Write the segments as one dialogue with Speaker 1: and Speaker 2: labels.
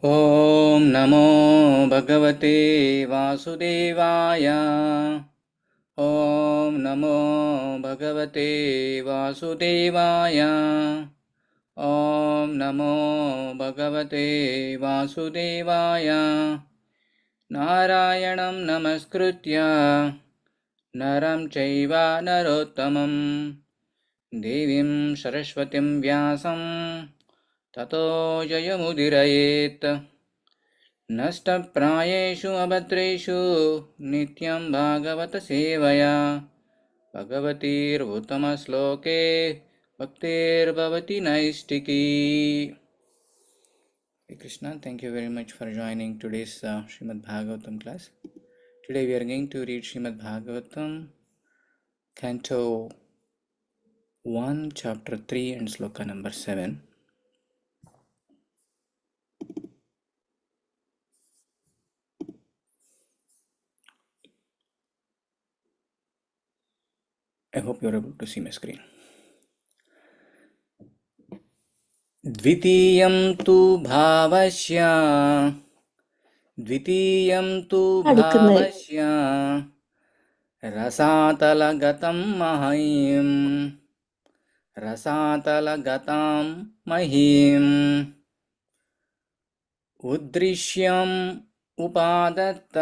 Speaker 1: ॐ नमो भगवते वासुदेवाय। ॐ नमो भगवते वासुदेवाय। ॐ नमो भगवते वासुदेवाय। नारायणं नमस्कृत्य नरं चैव नरोत्तमं देवीं सरस्वतीं व्यासं ततो जयमुदीरयेत्। नष्टप्रायेषु अभद्रेषु नित्यं भागवत सेवया भगवतीर्उत्तमश्लोके भक्तिर्भवति नैष्टिकी. Hey Krishna, thank you very much for joining today's Srimad Bhagavatam class. Today we are going to read Srimad Bhagavatam, Canto 1, Chapter 3 and Sloka number 7. I hope you are able to see my screen. द्वितीयं तु भावस्य रसातलगतं महीम् उद्दृश्यान् उपादत्त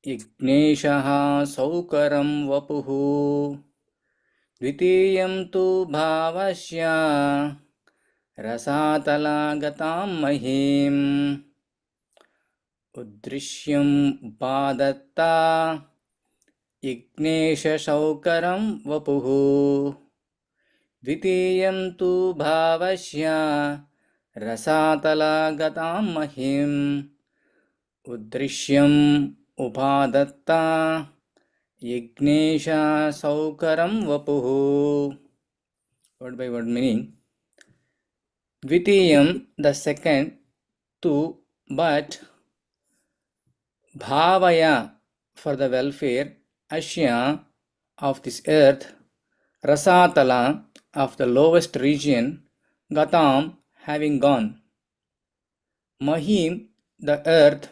Speaker 1: यज्ञेशः सौकरं वपुः द्वितीयं तु भावस्य रसातलागतां महीम् उद्दृश्यम् उपादत्ता यज्ञेशशौकरं वपुः द्वितीयं तु भावस्य रसातलागतां महीम् उद्दृश्यम् उपादत्ता यज्ञेशशौकरं वपुः. Word by word meaning. Dvitiyam, the second, tu, but, bhavaya, for the welfare, asya, of this earth, rasatala, of the lowest region, gatam, having gone, mahim, the earth,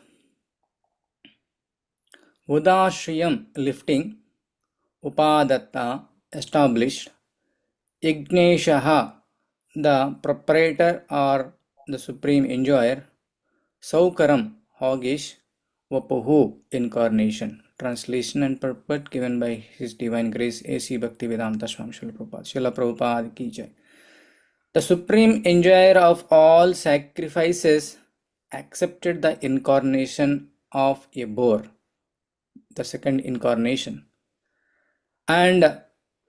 Speaker 1: udashriyam, lifting, upadatta, established, yajneshaha, the proprietor or the supreme enjoyer, saukaram, hoggish, vapuhu, incarnation. Translation and purport given by His Divine Grace A.C. Bhaktivedanta Swami Srila Prabhupada. Srila Prabhupada ki jai. The supreme enjoyer of all sacrifices accepted the incarnation of a boar, the second incarnation, and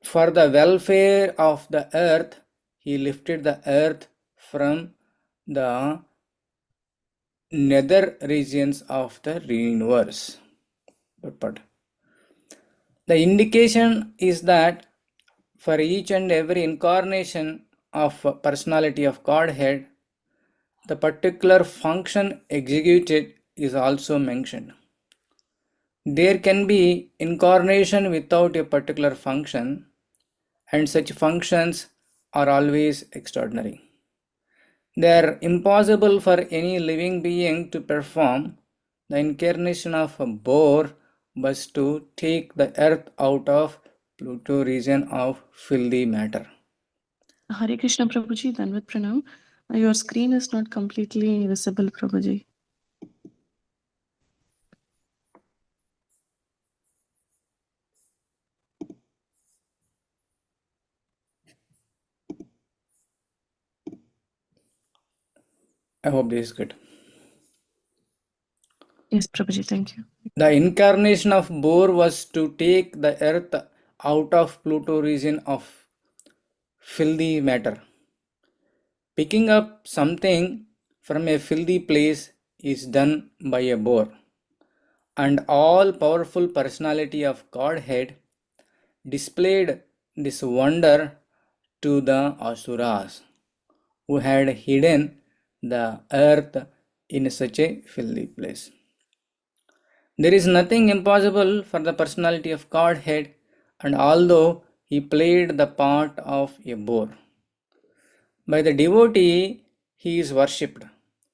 Speaker 1: for the welfare of the earth, he lifted the earth from the nether regions of the universe. The indication is that for each and every incarnation of personality of Godhead, the particular function executed is also mentioned. There can be incarnation without a particular function, and such functions are always extraordinary. They are impossible for any living being to perform. The incarnation of a boar was to take the earth out of Pluto region of filthy matter.
Speaker 2: Hare Krishna Prabhuji, Danvat Pranam. Your screen is not completely visible, Prabhuji.
Speaker 1: I hope this is good.
Speaker 2: Yes, Prabhuji, thank you.
Speaker 1: The incarnation of boar was to take the earth out of Pluto region of filthy matter. Picking up something from a filthy place is done by a boar, and all powerful personality of Godhead displayed this wonder to the asuras who had hidden the earth in such a filthy place. There is nothing impossible for the personality of Godhead, and although he played the part of a boar, by the devotee he is worshipped,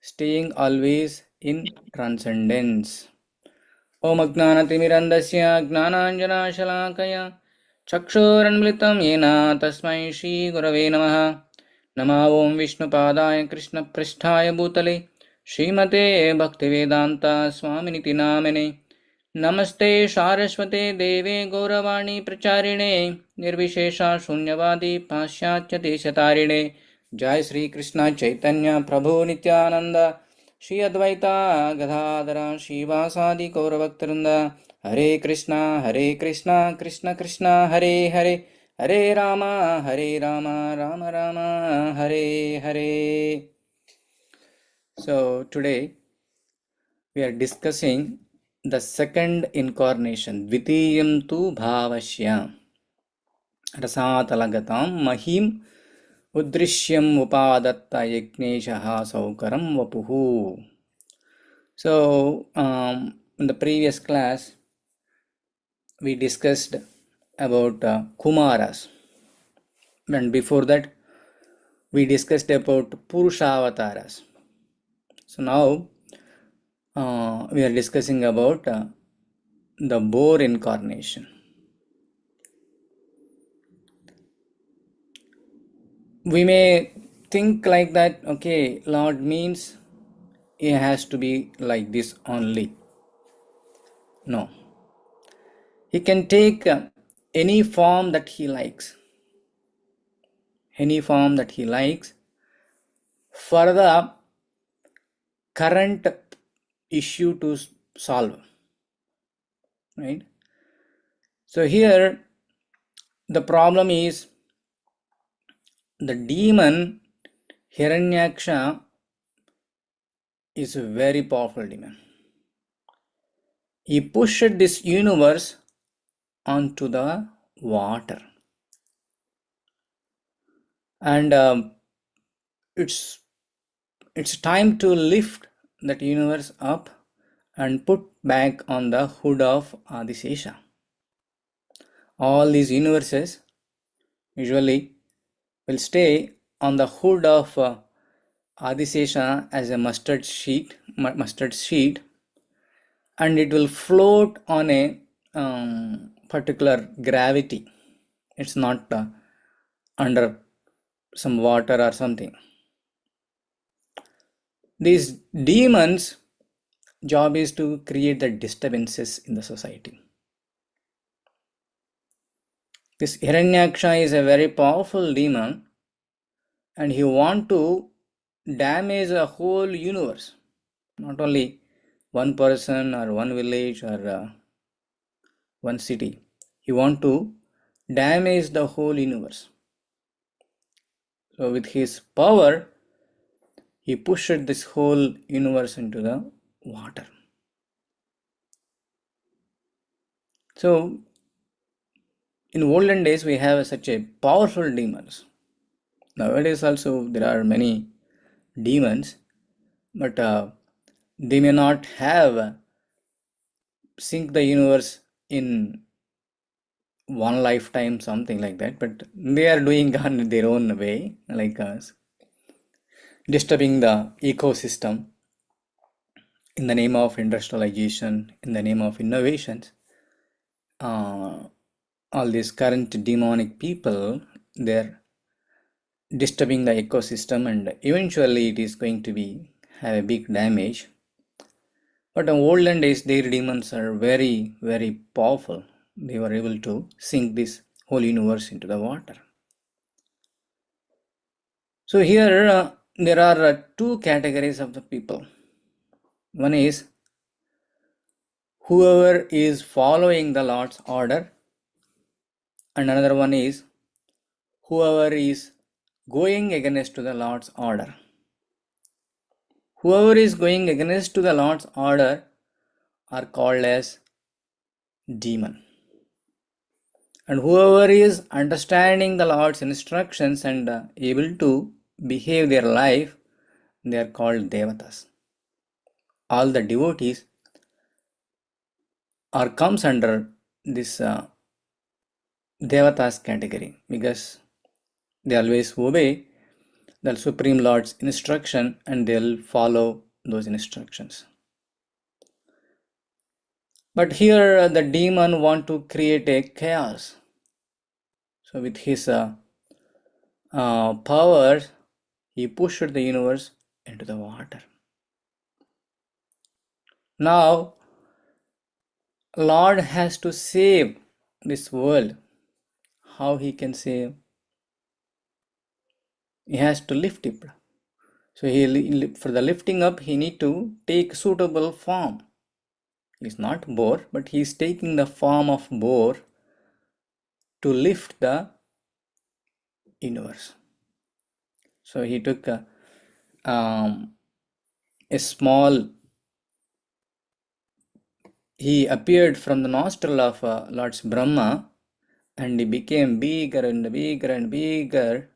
Speaker 1: staying always in transcendence. Om Ajnanatimirandasya Gnananjanashalakaya Chakshuranmilitam Yena Tasmai Shri Gurave Namaha Nama Om Vishnupadaya Krishna Pristhaya Bhutale Srimate Bhaktivedanta Swaminiti Namane Namaste Saraswate Deve Gauravani Pracharine Nirvishesha Shunyavadi Pasyatya Deshatarine Jai Sri Krishna Chaitanya Prabhu Nityananda Shri Advaita Gadadara Shivasadi Gauravaktaranda Hare Krishna Krishna Krishna Hare Hare Hare Rama Rama Rama Hare Hare. So today we are discussing the second incarnation, Dvitiyam tu Bhavasya Rasatalagatam Mahim Udrishyam Upadatta Yajneshaha Saukaram Vapuhu. So, in the previous class, we discussed about Kumaras, and before that, we discussed about Purushavataras. So now, we are discussing about the boar incarnation. We may think like that, okay, Lord means he has to be like this only. No. He can take any form that he likes. Any form that he likes for the current issue to solve. Right? So here the problem is the demon Hiranyaksha is a very powerful demon. He pushed this universe onto the water, and it's time to lift that universe up and put back on the hood of Adisesha. All these universes usually will stay on the hood of Adisesha as a mustard sheet, and it will float on a particular gravity. It's not under some water or something. These demons' job is to create the disturbances in the society. This Hiranyaksha is a very powerful demon, and he wants to damage a whole universe, not only one person or one village or one city. He wants to damage the whole universe. So with his power, he pushed this whole universe into the water. So in olden days, we have such a powerful demons. Nowadays also there are many demons, but they may not have sink the universe in one lifetime, something like that, but they are doing on their own way, like us, disturbing the ecosystem in the name of industrialization, in the name of innovations. All these current demonic people, they're disturbing the ecosystem, and eventually it is going to be have a big damage. But in olden days, their demons are very, very powerful. They were able to sink this whole universe into the water. So here there are two categories of the people. One is whoever is following the Lord's order, and another one is whoever is going against to the Lord's order. Whoever is going against to the Lord's order are called as demon. And whoever is understanding the Lord's instructions and able to behave their life, they are called devatas. All the devotees or comes under this Devatas category, because they always obey the Supreme Lord's instruction and they'll follow those instructions. But here the demon want to create a chaos. So with his power, he pushed the universe into the water. Now, Lord has to save this world. How he can save? He has to lift it. So for the lifting up, he need to take suitable form. He's not boar, but he is taking the form of boar to lift the universe. So he took a small, he appeared from the nostril of Lord Brahma, and he became bigger and bigger and bigger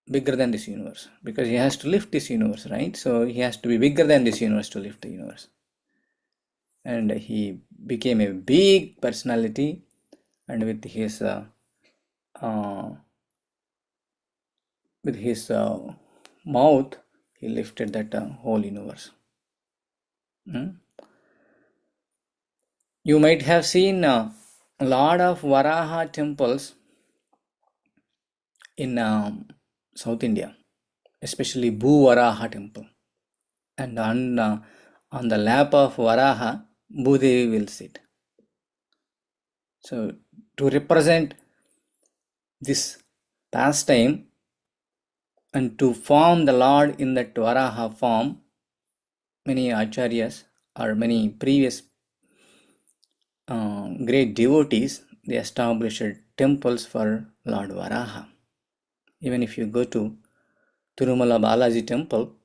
Speaker 1: than this universe, because he has to lift this universe, right? So he has to be bigger than this universe to lift the universe. And he became a big personality, and with his mouth, he lifted that whole universe. You might have seen a lot of Varaha temples in South India, especially Varaha temple. And on the lap of Varaha, Bhudevi will sit. So to represent this pastime and to form the Lord in that Varaha form, many acharyas or many previous great devotees, they established temples for Lord Varaha. Even if you go to Tirumala Balaji temple,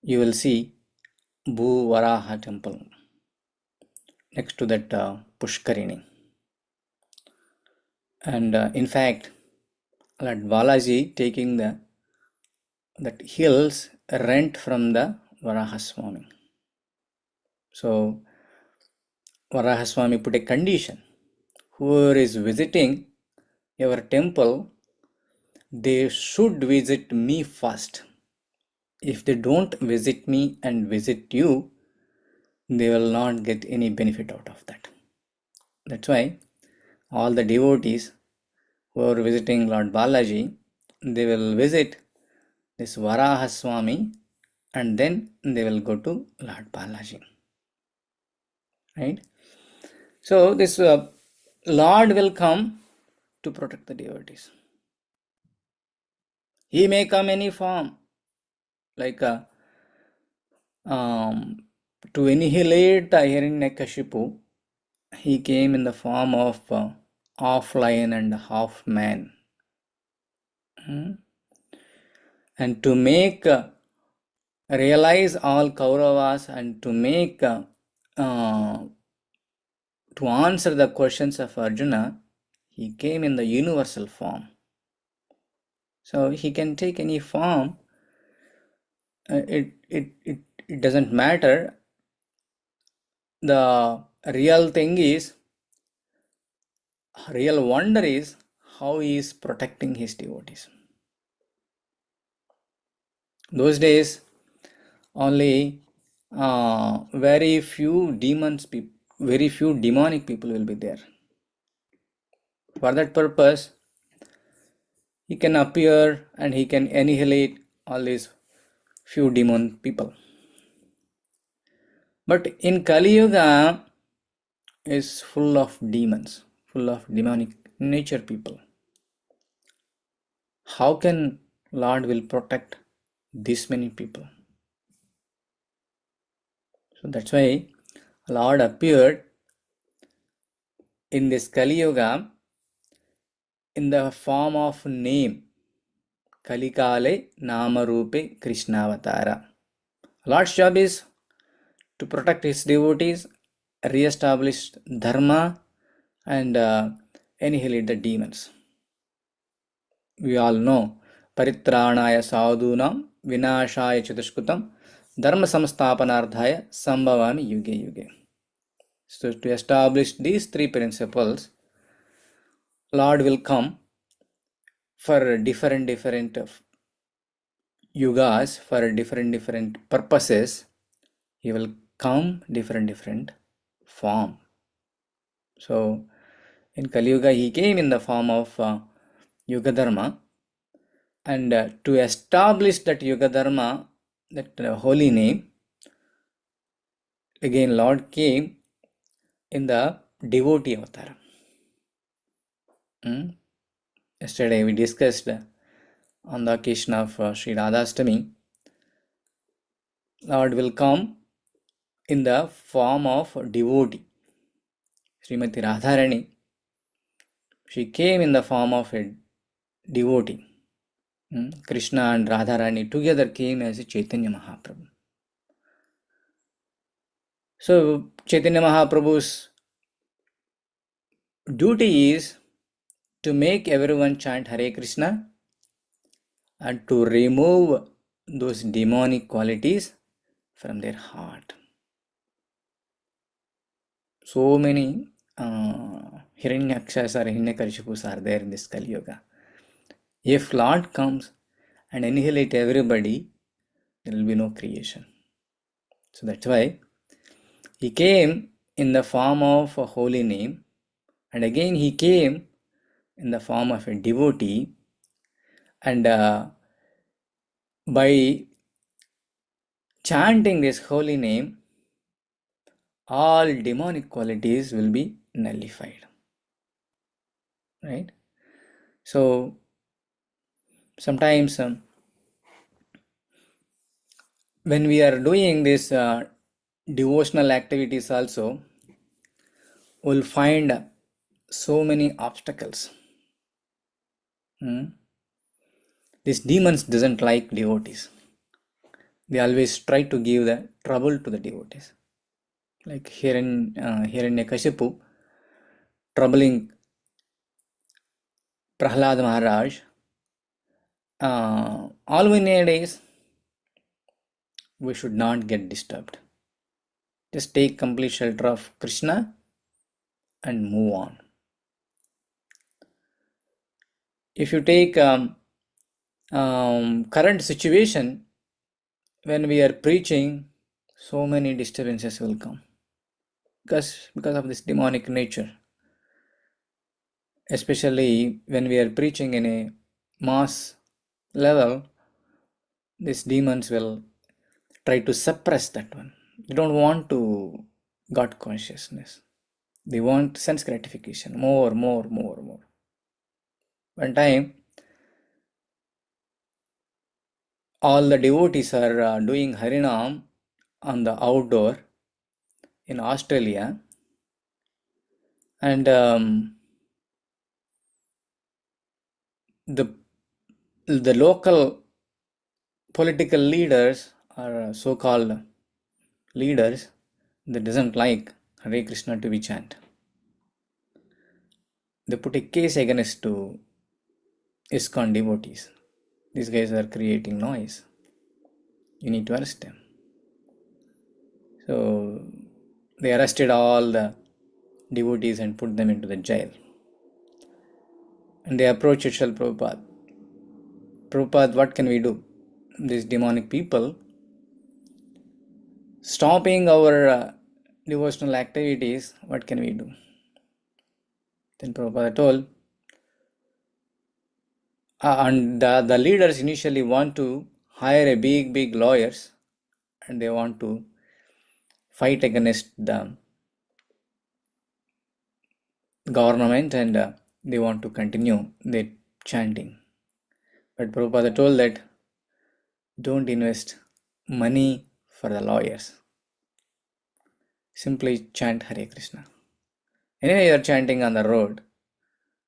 Speaker 1: you will see Bhu Varaha temple next to that Pushkarini. And in fact, Lord Balaji taking that hills rent from the Varahaswami. So Varahaswami put a condition: whoever is visiting your temple, they should visit me first. If they don't visit me and visit you, they will not get any benefit out of that. That's why all the devotees who are visiting Lord Balaji, they will visit this Varahaswami and then they will go to Lord Balaji. Right? So this Lord will come to protect the devotees. He may come any form, like to annihilate the Hiranyakashipu. He came in the form of half lion and half man. And to make realize all Kauravas and to make to answer the questions of Arjuna, he came in the universal form. So he can take any form. It doesn't matter. The real thing is, real wonder is how he is protecting his devotees. Those days, only very few demonic people will be there. For that purpose, he can appear and he can annihilate all these few demon people. But in Kali Yuga is full of demons, full of demonic nature people. How can Lord will protect this many people? So that's why Lord appeared in this Kali Yuga in the form of name. Kalikale Namarupe Krishnavatara. Lord's job is to protect his devotees, re-establish dharma, and annihilate the demons. We all know Paritranaya Sadhunam Vinashaya Chatuskutam Dharma Samsthapanardhaya Sambhavami Yuge Yuge. So to establish these three principles, Lord will come for different yugas, for different purposes. He will come different form. So in Kali Yuga, he came in the form of Yuga Dharma, and to establish that Yuga Dharma, that holy name, again Lord came in the devotee avatar. Yesterday we discussed on the occasion of Sri Radhastami, Lord will come in the form of devotee. Srimati Radharani, she came in the form of a devotee. Krishna and Radharani together came as a Chaitanya Mahaprabhu. So Chaitanya Mahaprabhu's duty is to make everyone chant Hare Krishna and to remove those demonic qualities from their heart. So many Hiranyakshas or Hiranyakashipus are there in this Kali Yuga. If Lord comes and annihilate everybody, there will be no creation. So that's why he came in the form of a holy name, and again he came in the form of a devotee, and by chanting this holy name, all demonic qualities will be nullified. Right? So sometimes when we are doing this devotional activities also, we'll find so many obstacles. These demons doesn't like devotees. They always try to give the trouble to the devotees. Like here in Hiranyakashipu, troubling Prahlad Maharaj. All we need is we should not get disturbed. Just take complete shelter of Krishna and move on. If you take current situation, when we are preaching, so many disturbances will come because of this demonic nature. Especially when we are preaching in a mass level, these demons will try to suppress that one. They don't want to God consciousness. They want sense gratification. More. One time, all the devotees are doing Harinam on the outdoor in Australia, and the local political leaders or so-called leaders, they doesn't like Hare Krishna to be chanted. They put a case against to ISKCON devotees. These guys are creating noise. You need to arrest them. So they arrested all the devotees and put them into the jail. And they approached Srila Prabhupada. Prabhupada, what can we do? These demonic people stopping our devotional activities, what can we do? Then Prabhupada told, and the leaders initially want to hire a big lawyers, and they want to fight against the government, and they want to continue their chanting. But Prabhupada told that don't invest money for the lawyers. Simply chant Hare Krishna. Anyway, you are chanting on the road.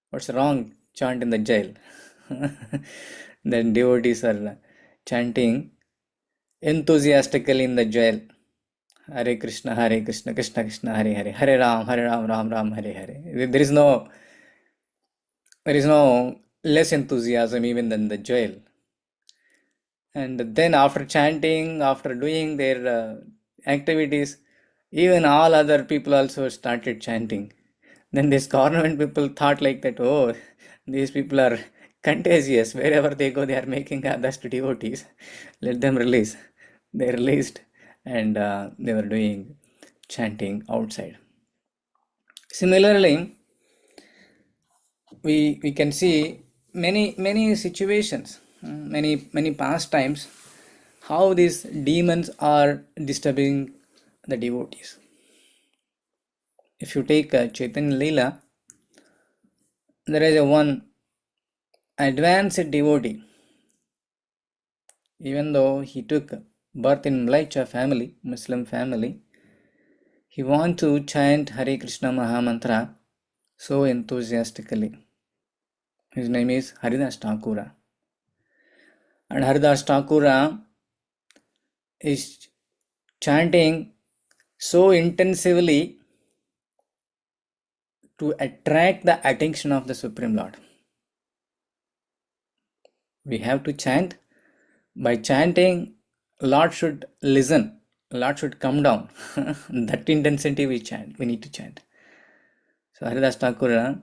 Speaker 1: What's wrong? Chant in the jail. Then devotees are chanting enthusiastically in the jail. Hare Krishna, Krishna Krishna, Hare Hare, Hare Ram, Ram Ram, Hare Hare. There is no less enthusiasm even than the jail. And then after chanting, after doing their activities, Even all other people also started chanting. Then this government people thought like that, oh, these people are contagious. Wherever they go, they are making others to devotees. Let them release. They released and they were doing chanting outside. Similarly, we can see many situations, many pastimes, how these demons are disturbing the devotees. If you take Chaitanya Leela, there is a one advanced devotee. Even though he took birth in Mlaicha family, Muslim family, he want to chant Hare Krishna Mahamantra so enthusiastically. His name is Haridas Thakura. And Haridas Thakura is chanting so intensively to attract the attention of the Supreme Lord. We have to chant. By chanting, Lord should listen. Lord should come down. That intensity we chant. We need to chant. So Haridas Thakura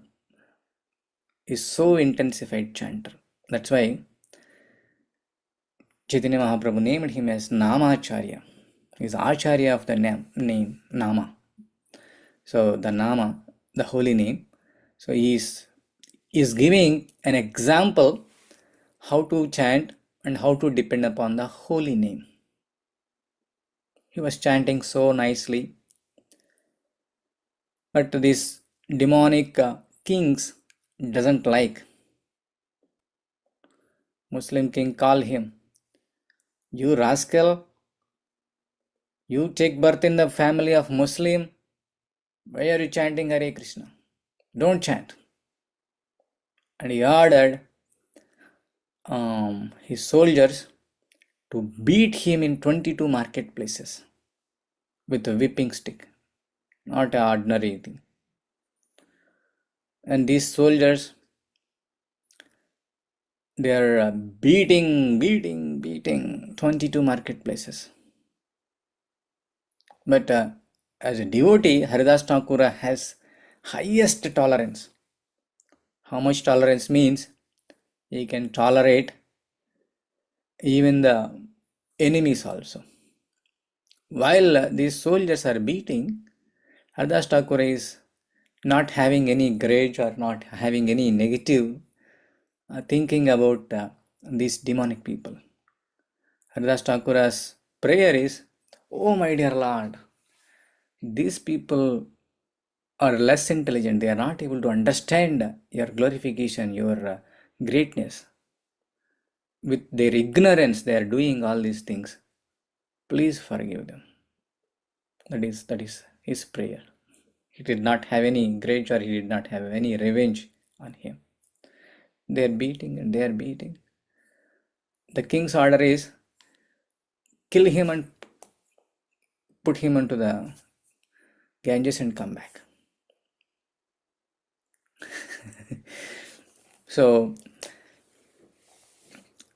Speaker 1: is so intensified chanter. That's why Chaitanya Mahaprabhu named him as Namacharya. He is Acharya of the name Nama. So the Nama, the holy name. So he is giving an example how to chant and how to depend upon the holy name. He was chanting so nicely. But these demonic kings doesn't like. Muslim king call him, you rascal, you take birth in the family of Muslim, why are you chanting Hare Krishna? Don't chant. And he ordered his soldiers to beat him in 22 marketplaces with a whipping stick, not an ordinary thing. And these soldiers, they are beating 22 marketplaces. But as a devotee, Haridas Thakura has highest tolerance. How much tolerance means? He can tolerate even the enemies also. While these soldiers are beating, Haridas Thakura is not having any grudge or not having any negative thinking about these demonic people. Haridas Thakura's prayer is, oh my dear Lord, these people are less intelligent. They are not able to understand your glorification, your greatness. With their ignorance, they are doing all these things. Please forgive them. That is his prayer. He did not have any grudge or he did not have any revenge on him. They are beating and they are beating. The king's order is kill him and put him into the Ganges and come back. So,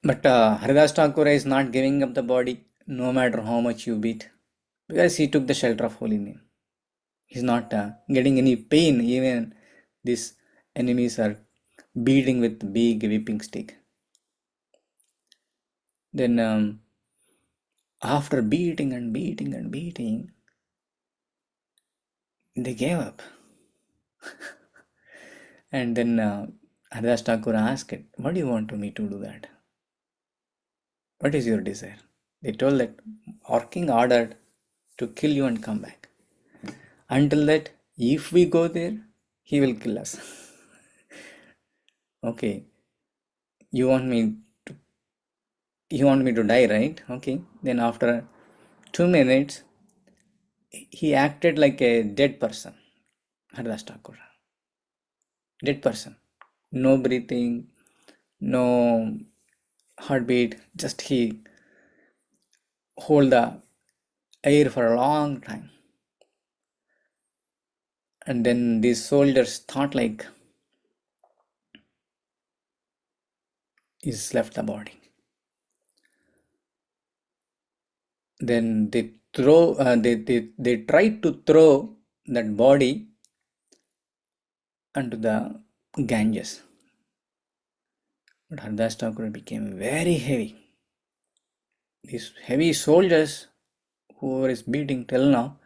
Speaker 1: but Haridas Thakura is not giving up the body no matter how much you beat because he took the shelter of holy name. He's not getting any pain even these enemies are beating with big whipping stick. Then after beating and beating and beating, they gave up. And then Haridas Thakura asked, what do you want me to do that? What is your desire? They told that our king ordered to kill you and come back. Until that, if we go there, he will kill us. Okay, you want me to die, right? Okay, then after 2 minutes, he acted like a dead person. Haridas Thakura. Dead person. No breathing, no heartbeat, just he hold the air for a long time. And then these soldiers thought like he's left the body. Then they they tried to throw that body onto the Ganges. But Haridas Thakur became very heavy. These heavy soldiers who is beating till now,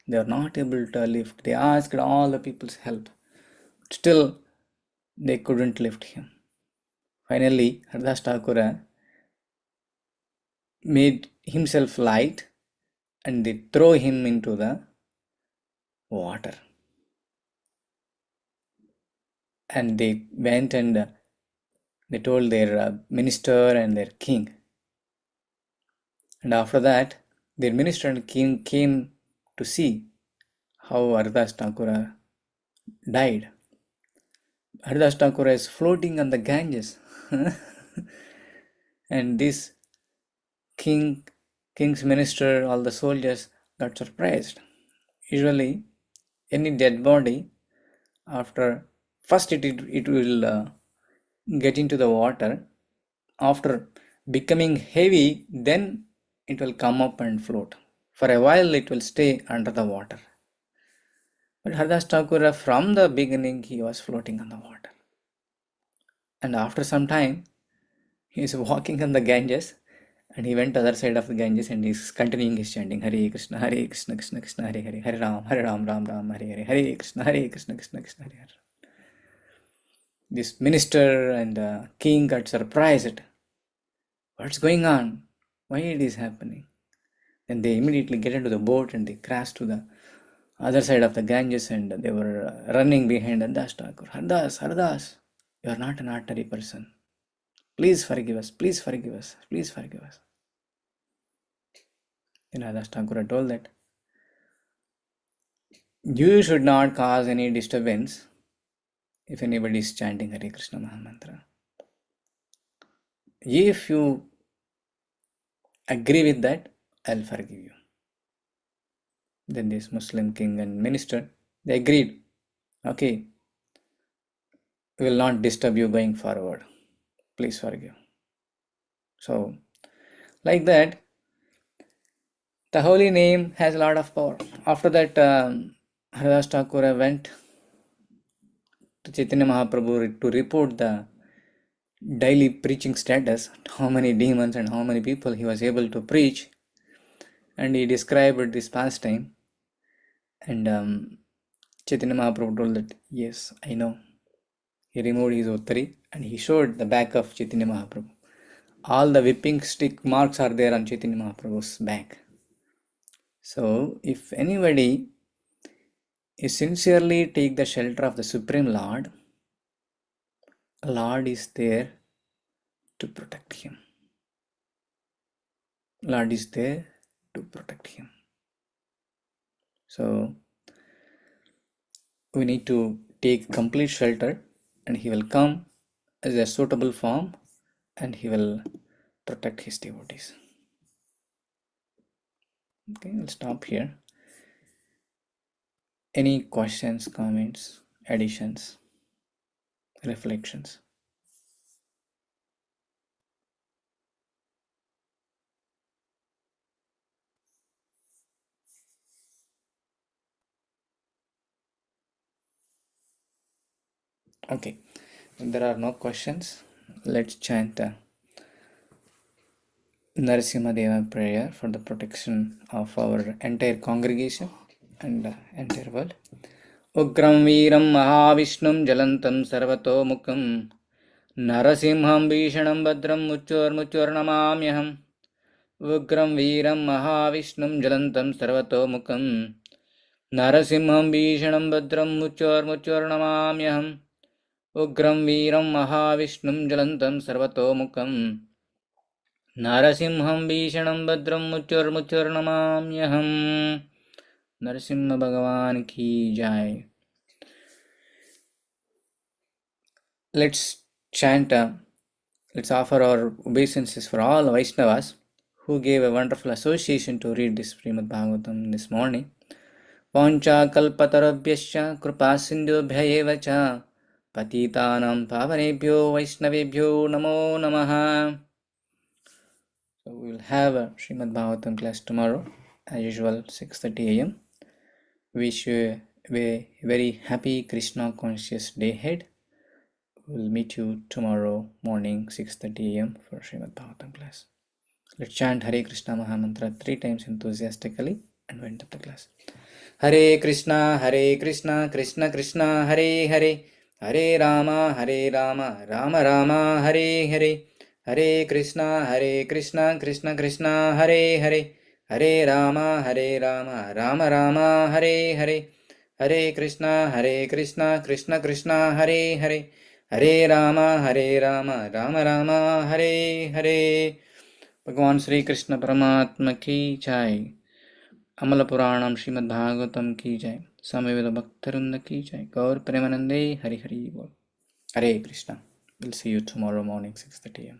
Speaker 1: they are not able to lift. They asked all the people's help. Still, they couldn't lift him. Finally, Haridas Thakur made himself light and they throw him into the water. And they went and they told their minister and their king. And after that, their minister and king came to see how Haridas Thakur died. Haridas Thakur is floating on the Ganges. And this king's minister, all the soldiers got surprised. Usually, any dead body, after first it will get into the water. After becoming heavy, then it will come up and float. For a while, it will stay under the water. But Haridas Thakur, from the beginning, he was floating on the water. And after some time, he is walking on the Ganges and he went to the other side of the Ganges and he's continuing his chanting Hare Krishna, Krishna Krishna, Hare Hare, Hare Ram, Ram Ram, Hare Hare, Hare Krishna, Krishna Krishna, Hare Hare. This minister and the king got surprised. What's going on? Why it is happening? Then they immediately get into the boat and they crashed to the other side of the Ganges and they were running behind Haridas Thakur. Haridas, you are not an ordinary person. Please forgive us, please forgive us, please forgive us. Then Haridas Thakur told that you should not cause any disturbance if anybody is chanting Hare Krishna Mahamantra. If you agree with that, I'll forgive you. Then this Muslim king and minister, they agreed. Okay, we will not disturb you going forward. Please forgive. So, like that, the holy name has a lot of power. After that, Haridas Thakur went to Chaitanya Mahaprabhu to report the daily preaching status, how many demons and how many people he was able to preach. And he described this pastime. And Chaitanya Mahaprabhu told that, yes, I know. He removed his uttari and he showed the back of Chaitanya Mahaprabhu. All the whipping stick marks are there on Chaitanya Mahaprabhu's back. So, if anybody is sincerely take the shelter of the Supreme Lord, Lord is there to protect him. Lord is there to protect him. So, we need to take complete shelter and he will come as a suitable form and he will protect his devotees. Okay, I'll stop here. Any questions, comments, additions, reflections? Okay, if there are no questions, let's chant Narasimha Deva prayer for the protection of our entire congregation and entire world. Ugram Veeram Mahavishnum Jalantam Sarvato Mukam Narasimham Bhishanam Badram Muchur Namamyaham. Ugram Veeram Mahavishnum Jalantam Sarvato Mukam Narasimham Bhishanam Badram Muchur Namamyaham. Ugram Veeram Mahavishnum Jalantam Sarvato Mukam Narasimham Bhishanam Badram Muchur Namamyaham. Narasimha Bhagavan ki jai. Let's chant, let's offer our obeisances for all Vaishnavas who gave a wonderful association to read this Srimad Bhagavatam this morning. Vancha kalpatarabhyascha kripa sindhubhya eva cha patitanam pavanebhyo vaishnavebhyo namo namaha. So we will have a Srimad Bhagavatam class tomorrow. as usual 6:30 a.m. Wish you a very happy Krishna conscious day ahead. We'll meet you tomorrow morning 6:30 a.m. for Srimad Bhagavatam class. Let's chant Hare Krishna Mahamantra 3 times enthusiastically and wind up the class. Hare Krishna, Krishna Krishna, Hare Hare, Hare Rama, Rama Rama, Hare Hare, Hare Krishna, Krishna Krishna, Hare Hare, Hare Rama, Rama Rama, Hare Hare, Hare Krishna, Krishna Krishna, Hare Hare, Hare Rama, Rama Rama, Hare Hare. भगवान श्री कृष्ण परमात्मा की जय। अमल पुराणम श्रीमद् भागवतम की जय। समवेत भक्तवृंद की जय। गौर प्रेमानंदे हरि हरि बोल। हरे Krishna. We'll see you tomorrow morning 6:30 a.m.